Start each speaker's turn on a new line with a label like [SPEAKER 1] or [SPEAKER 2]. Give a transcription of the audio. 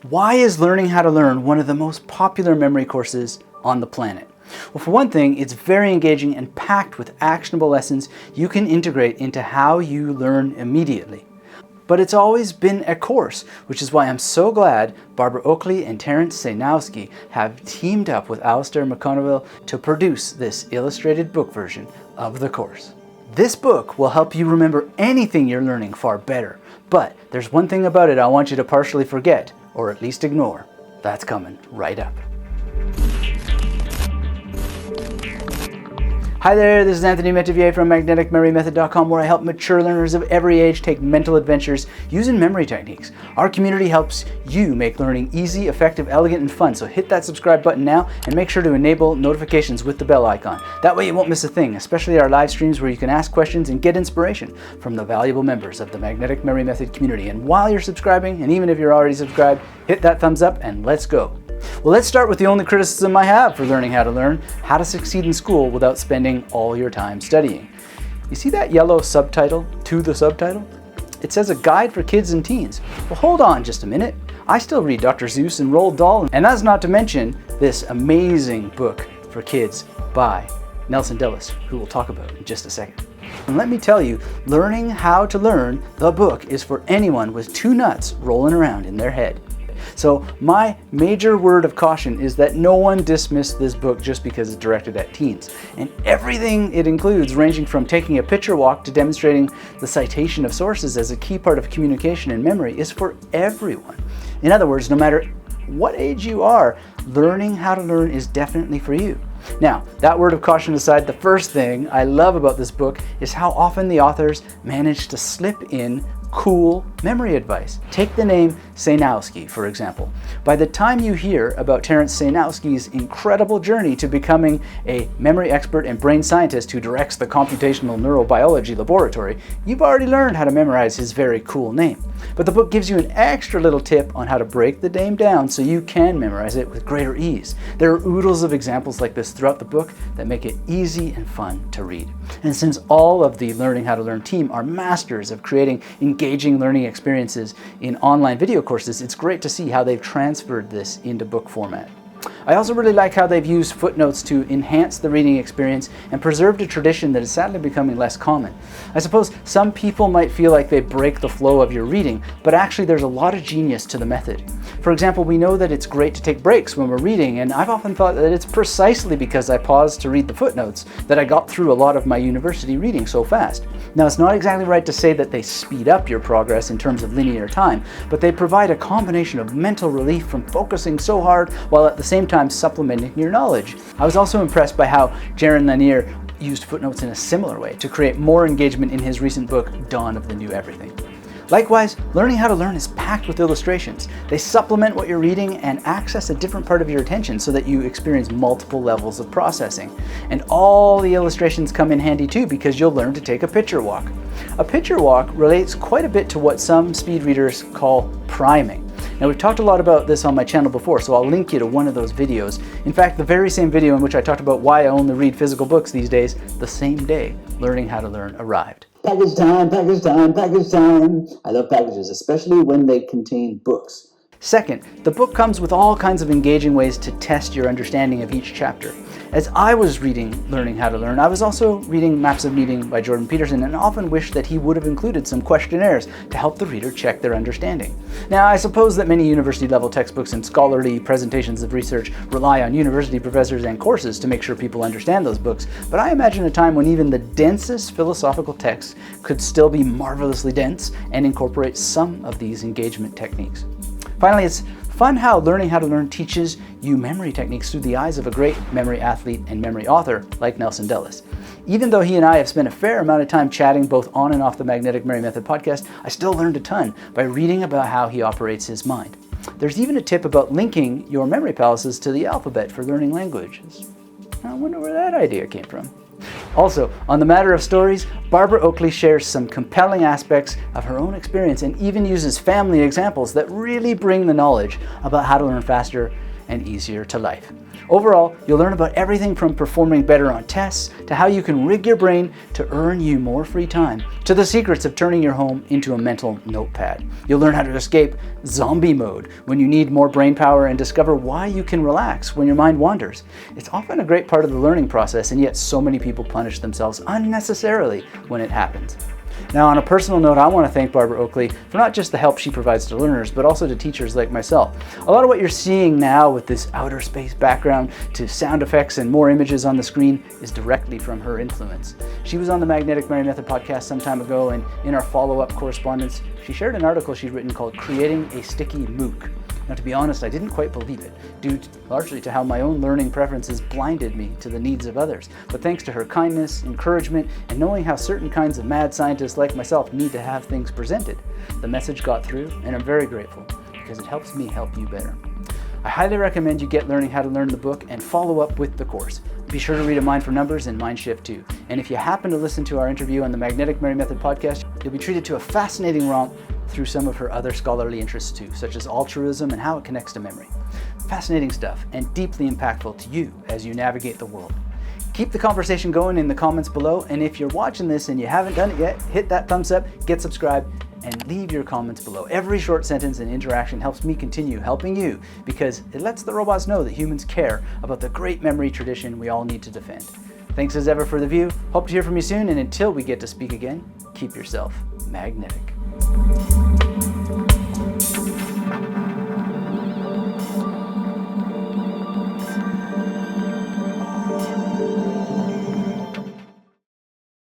[SPEAKER 1] Why is learning how to learn one of the most popular memory courses on the planet? Well, for one thing, it's very engaging and packed with actionable lessons you can integrate into how you learn immediately. But it's always been a course, which is why I'm so glad Barbara Oakley and Terrence Sejnowski have teamed up with Alistair McConville to produce this illustrated book version of the course. This book will help you remember anything you're learning far better, but there's one thing about it I want you to partially forget, or at least ignore. That's coming right up. Hi there, this is Anthony Metivier from MagneticMemoryMethod.com, where I help mature learners of every age take mental adventures using memory techniques. Our community helps you make learning easy, effective, elegant, and fun, so hit that subscribe button now and make sure to enable notifications with the bell icon. That way you won't miss a thing, especially our live streams where you can ask questions and get inspiration from the valuable members of the Magnetic Memory Method community. And while you're subscribing, and even if you're already subscribed, hit that thumbs up and let's go. Well, let's start with the only criticism I have for learning how to learn: how to succeed in school without spending all your time studying. You see that yellow subtitle to the subtitle? It says a guide for kids and teens. Well, hold on just a minute. I still read Dr. Seuss and Roald Dahl, and that's not to mention this amazing book for kids by Nelson Dellis, who we'll talk about in just a second. And let me tell you, learning how to learn, the book, is for anyone with two nuts rolling around in their head. So my major word of caution is that no one dismiss this book just because it's directed at teens. And everything it includes, ranging from taking a picture walk to demonstrating the citation of sources as a key part of communication and memory, is for everyone. In other words, no matter what age you are, learning how to learn is definitely for you. Now, that word of caution aside, the first thing I love about this book is how often the authors manage to slip in cool memory advice. Take the name Sejnowski, for example. By the time you hear about Terrence Sejnowski's incredible journey to becoming a memory expert and brain scientist who directs the Computational Neurobiology Laboratory, you've already learned how to memorize his very cool name. But the book gives you an extra little tip on how to break the name down so you can memorize it with greater ease. There are oodles of examples like this throughout the book that make it easy and fun to read. And since all of the Learning How to Learn team are masters of creating engaging learning experiences in online video courses, it's great to see how they've transferred this into book format. I also really like how they've used footnotes to enhance the reading experience and preserved a tradition that is sadly becoming less common. I suppose some people might feel like they break the flow of your reading, but actually there's a lot of genius to the method. For example, we know that it's great to take breaks when we're reading, and I've often thought that it's precisely because I paused to read the footnotes that I got through a lot of my university reading so fast. Now, it's not exactly right to say that they speed up your progress in terms of linear time, but they provide a combination of mental relief from focusing so hard while at the same time supplementing your knowledge. I was also impressed by how Jaron Lanier used footnotes in a similar way to create more engagement in his recent book, Dawn of the New Everything. Likewise, Learning How to Learn is packed with illustrations. They supplement what you're reading and access a different part of your attention so that you experience multiple levels of processing. And all the illustrations come in handy too, because you'll learn to take a picture walk. A picture walk relates quite a bit to what some speed readers call priming. Now, we've talked a lot about this on my channel before, so I'll link you to one of those videos. In fact, the very same video in which I talked about why I only read physical books these days, the same day Learning How to Learn arrived.
[SPEAKER 2] Package time, package time, package time. I love packages, especially when they contain books.
[SPEAKER 1] Second, the book comes with all kinds of engaging ways to test your understanding of each chapter. As I was reading Learning How to Learn, I was also reading Maps of Meaning by Jordan Peterson, and often wished that he would have included some questionnaires to help the reader check their understanding. Now, I suppose that many university-level textbooks and scholarly presentations of research rely on university professors and courses to make sure people understand those books, but I imagine a time when even the densest philosophical texts could still be marvelously dense and incorporate some of these engagement techniques. Finally, it's fun how Learning How to Learn teaches you memory techniques through the eyes of a great memory athlete and memory author like Nelson Dellis. Even though he and I have spent a fair amount of time chatting both on and off the Magnetic Memory Method podcast, I still learned a ton by reading about how he operates his mind. There's even a tip about linking your memory palaces to the alphabet for learning languages. I wonder where that idea came from. Also, on the matter of stories, Barbara Oakley shares some compelling aspects of her own experience and even uses family examples that really bring the knowledge about how to learn faster and easier to life. Overall, you'll learn about everything from performing better on tests to how you can rig your brain to earn you more free time, to the secrets of turning your home into a mental notepad. You'll learn how to escape zombie mode when you need more brain power and discover why you can relax when your mind wanders. It's often a great part of the learning process, and yet so many people punish themselves unnecessarily when it happens. Now, on a personal note, I want to thank Barbara Oakley for not just the help she provides to learners, but also to teachers like myself. A lot of what you're seeing now with this outer space background to sound effects and more images on the screen is directly from her influence. She was on the Magnetic Memory Method podcast some time ago, and in our follow-up correspondence, she shared an article she'd written called Creating a Sticky MOOC. Now, to be honest, I didn't quite believe it, due largely to how my own learning preferences blinded me to the needs of others. But thanks to her kindness, encouragement, and knowing how certain kinds of mad scientists like myself need to have things presented, the message got through, and I'm very grateful because it helps me help you better. I highly recommend you get Learning How to Learn the book and follow up with the course. Be sure to read A Mind for Numbers and Mindshift too. And if you happen to listen to our interview on the Magnetic Memory Method podcast, you'll be treated to a fascinating romp through some of her other scholarly interests too, such as altruism and how it connects to memory. Fascinating stuff and deeply impactful to you as you navigate the world. Keep the conversation going in the comments below, and if you're watching this and you haven't done it yet, hit that thumbs up, get subscribed, and leave your comments below. Every short sentence and interaction helps me continue helping you because it lets the robots know that humans care about the great memory tradition we all need to defend. Thanks as ever for the view. Hope to hear from you soon, and until we get to speak again, keep yourself magnetic.